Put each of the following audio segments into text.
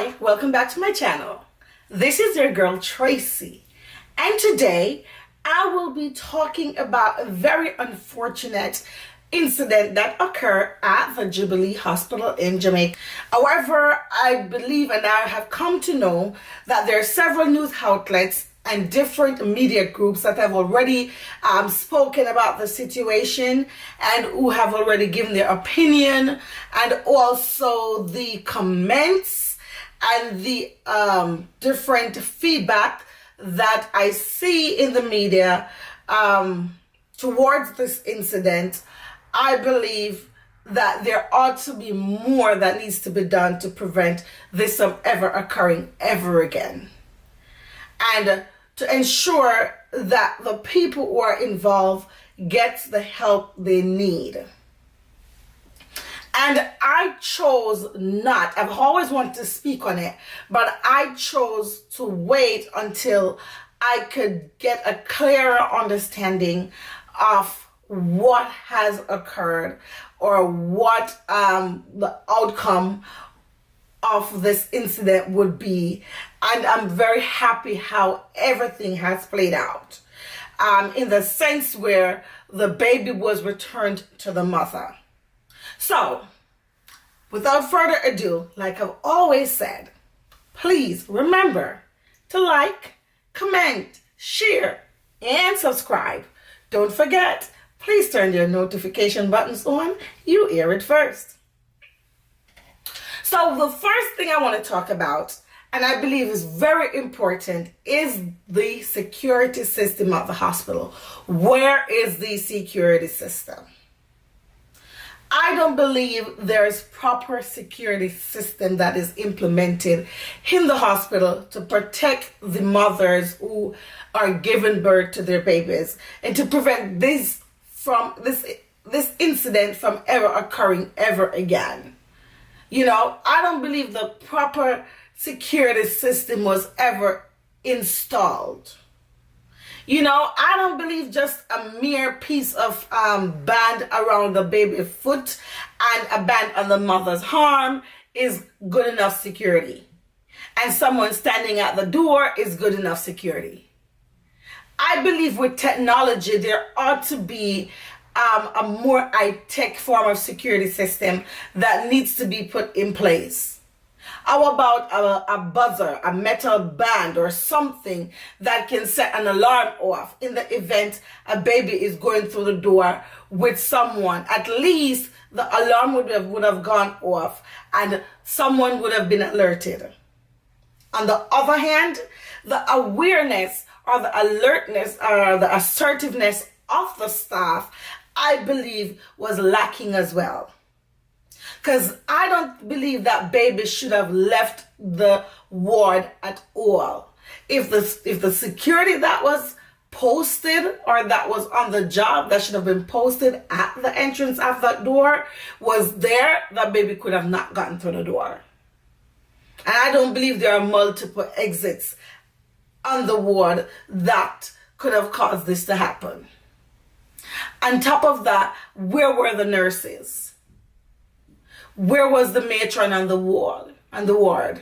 Hi, welcome back to my channel. This is your girl Tracy, and today I will be talking about a very unfortunate incident that occurred at the Jubilee Hospital in Jamaica. However, I believe and I have come to know that there are several news outlets and different media groups that have already spoken about the situation and who have already given their opinion, and also the comments and the different feedback that I see in the media towards this incident. I believe that there ought to be more that needs to be done to prevent this from ever occurring ever again, and to ensure that the people who are involved get the help they need. And I chose not, I've always wanted to speak on it, but I chose to wait until I could get a clearer understanding of what has occurred or what the outcome of this incident would be. And I'm very happy how everything has played out, in the sense where the baby was returned to the mother. So, without further ado, like I've always said, please remember to like, comment, share, and subscribe. Don't forget, please turn your notification buttons on. You hear it first. So the first thing I want to talk about, and I believe is very important, is the security system of the hospital. Where is the security system? I don't believe there is proper security system that is implemented in the hospital to protect the mothers who are giving birth to their babies and to prevent this incident from ever occurring ever again. You know, I don't believe the proper security system was ever installed. You know, I don't believe just a mere piece of band around the baby's foot and a band on the mother's arm is good enough security. And someone standing at the door is good enough security. I believe with technology, there ought to be a more high-tech form of security system that needs to be put in place. How about a buzzer, a metal band, or something that can set an alarm off in the event a baby is going through the door with someone? At least the alarm would have gone off and someone would have been alerted. On the other hand, the awareness or the alertness or the assertiveness of the staff, I believe, was lacking as well. Because I don't believe that baby should have left the ward at all. If the security that was posted or that was on the job that should have been posted at the entrance of that door was there, that baby could have not gotten through the door. And I don't believe there are multiple exits on the ward that could have caused this to happen. On top of that, where were the nurses? Where was the matron on the ward?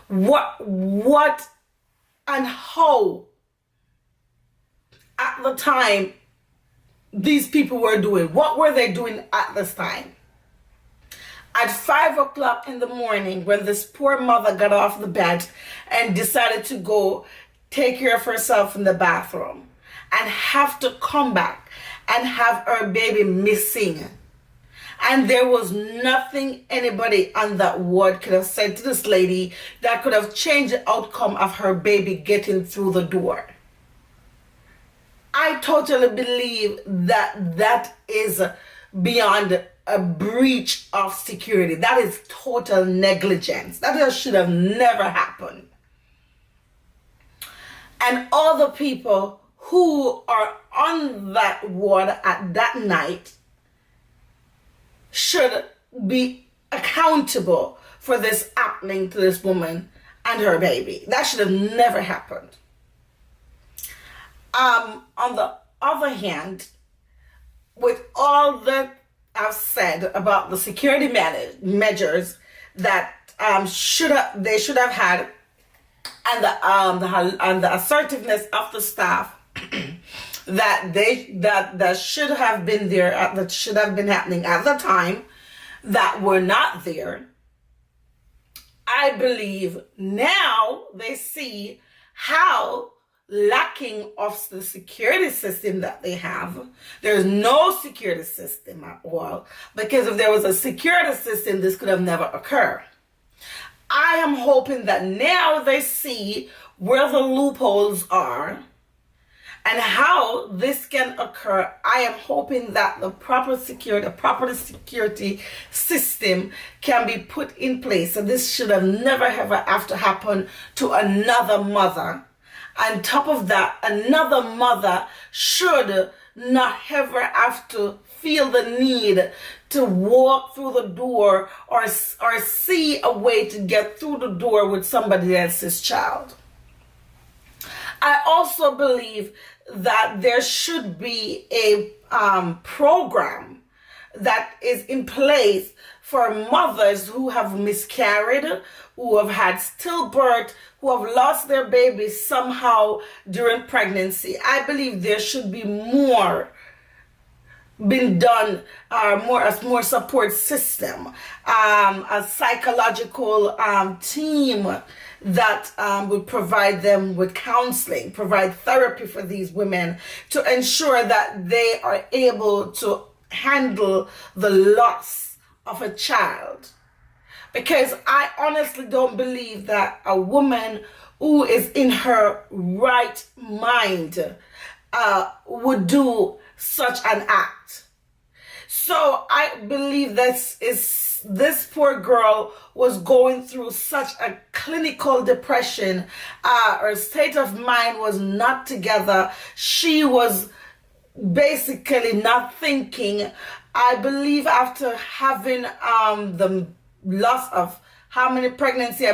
What and how at the time these people were doing? What were they doing at this time? At 5 o'clock in the morning, when this poor mother got off the bed and decided to go take care of herself in the bathroom and have to come back and have her baby missing. And there was nothing anybody on that ward could have said to this lady that could have changed the outcome of her baby getting through the door. I totally believe that that is beyond a breach of security. That is total negligence. That just should have never happened. And all the people who are on that ward at that night should be accountable for this happening to this woman and her baby. That should have never happened. On the other hand, with all that I've said about the security measures that they should have had, and the assertiveness of the staff that should have been there, that should have been happening at the time, that were not there. I believe now they see how lacking of the security system that they have. There's no security system at all, because if there was a security system, this could have never occurred. I am hoping that now they see where the loopholes are and how this can occur. I am hoping that the proper security system can be put in place. And this should have never ever have to happen to another mother. On top of that, another mother should not ever have to feel the need to walk through the door or see a way to get through the door with somebody else's child. I also believe that there should be a program that is in place for mothers who have miscarried, who have had stillbirth, who have lost their babies somehow during pregnancy. I believe there should be more been done, more support system, a psychological team that would provide them with counseling, provide therapy for these women to ensure that they are able to handle the loss of a child. Because I honestly don't believe that a woman who is in her right mind would do such an act. So I believe this poor girl was going through such a clinical depression. Her state of mind was not together. She was basically not thinking. I believe after having the loss of how many pregnancies, I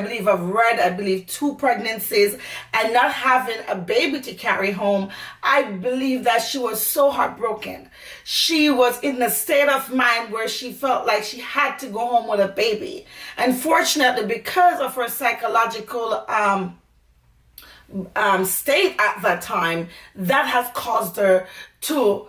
believe 2 pregnancies, and not having a baby to carry home, I believe that she was so heartbroken. She was in a state of mind where she felt like she had to go home with a baby. Unfortunately, because of her psychological state at that time, that has caused her to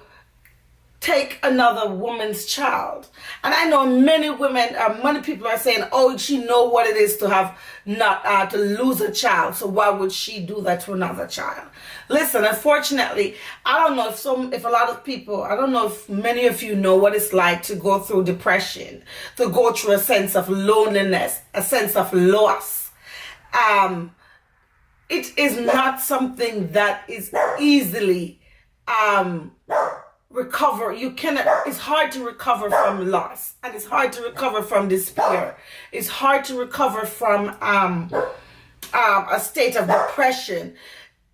take another woman's child. And I know many women, many people are saying, oh, she know what it is to have not to lose a child, so why would she do that to another child? Listen, unfortunately, I don't know if a lot of people, I don't know if many of you know what it's like to go through depression, to go through a sense of loneliness, a sense of loss. It is not something that is easily recover. It's hard to recover from loss, and it's hard to recover from despair. It's hard to recover from a state of depression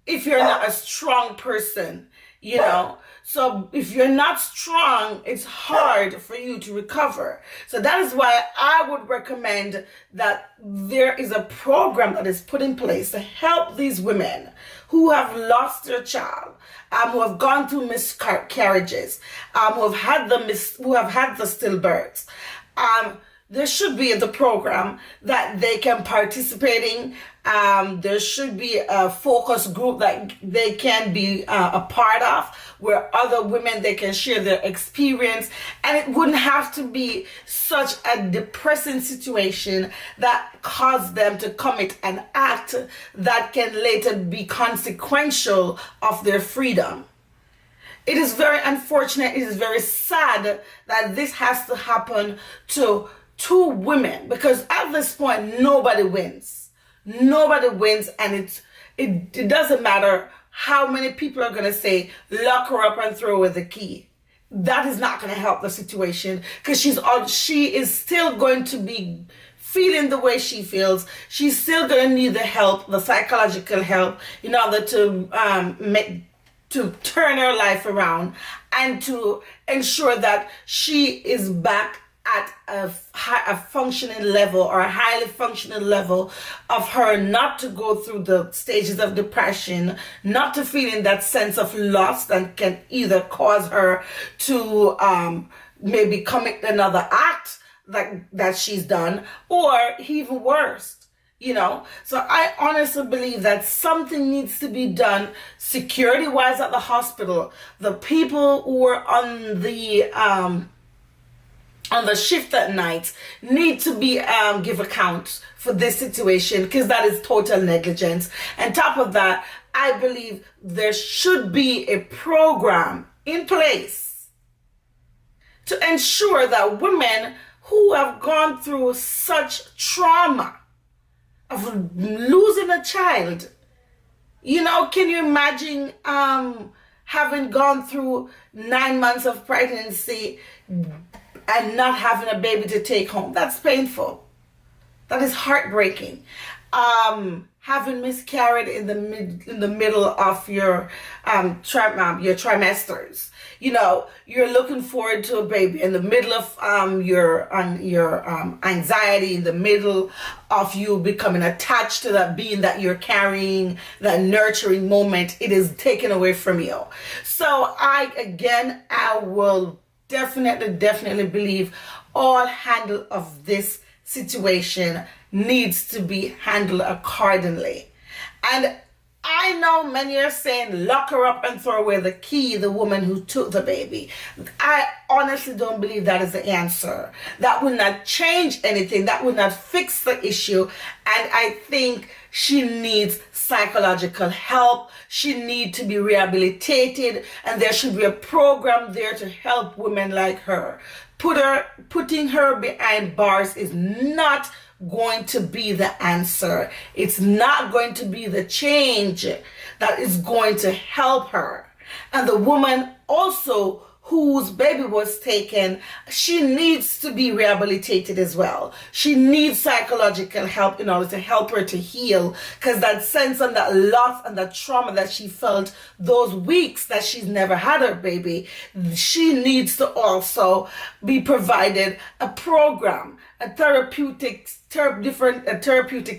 if you're not a strong person, you know. So if you're not strong, it's hard for you to recover. So that is why I would recommend that there is a program that is put in place to help these women who have lost their child, who have gone through miscarriages, who have had the stillbirths. There should be the program that they can participate in. There should be a focus group that they can be a part of, where other women, they can share their experience, and it wouldn't have to be such a depressing situation that caused them to commit an act that can later be consequential of their freedom. It is very unfortunate, it is very sad that this has to happen to 2 women, because at this point nobody wins. Nobody wins, and it doesn't matter how many people are going to say lock her up and throw her the key. That is not going to help the situation, because she is still going to be feeling the way she feels. She's still going to need the help, the psychological help, in order to turn her life around and to ensure that she is back at a functioning level, or a highly functioning level of her, not to go through the stages of depression, not to feel in that sense of loss that can either cause her to maybe commit another act that she's done, or even worse. So I honestly believe that something needs to be done security wise at the hospital. The people who are on the shift at night need to be give account for this situation, because that is total negligence. And top of that, I believe there should be a program in place to ensure that women who have gone through such trauma of losing a child, can you imagine having gone through 9 months of pregnancy and not having a baby to take home? That's painful. That is heartbreaking. Having miscarried in the middle of your trimesters. You're looking forward to a baby in the middle of your anxiety, in the middle of you becoming attached to that being that you're carrying, that nurturing moment. It is taken away from you. So I will definitely believe all handle of this situation needs to be handled accordingly. And I know many are saying lock her up and throw away the key, the woman who took the baby. I honestly don't believe that is the answer. That would not change anything. That would not fix the issue. And I think she needs psychological help. She needs to be rehabilitated, and there should be a program there to help women like her. Putting her behind bars is not going to be the answer. It's not going to be the change that is going to help her. And the woman also whose baby was taken, she needs to be rehabilitated as well. She needs psychological help in order to help her to heal, because that sense and that loss and that trauma that she felt those weeks that she's never had her baby, she needs to also be provided a program, a therapeutic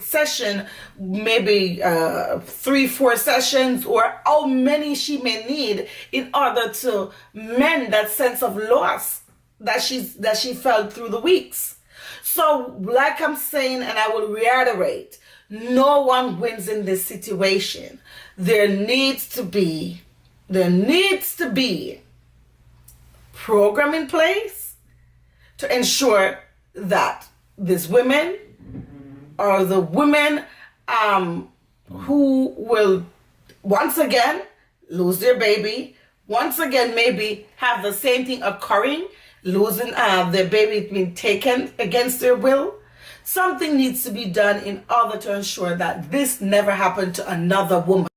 session, maybe 3-4 sessions, or how many she may need in order to mend that sense of loss that she felt through the weeks. So like I'm saying, and I will reiterate, no one wins in this situation. There needs to be program in place to ensure that these women, or the women who will once again lose their baby, once again maybe have the same thing occurring, losing their baby being taken against their will. Something needs to be done in order to ensure that this never happened to another woman.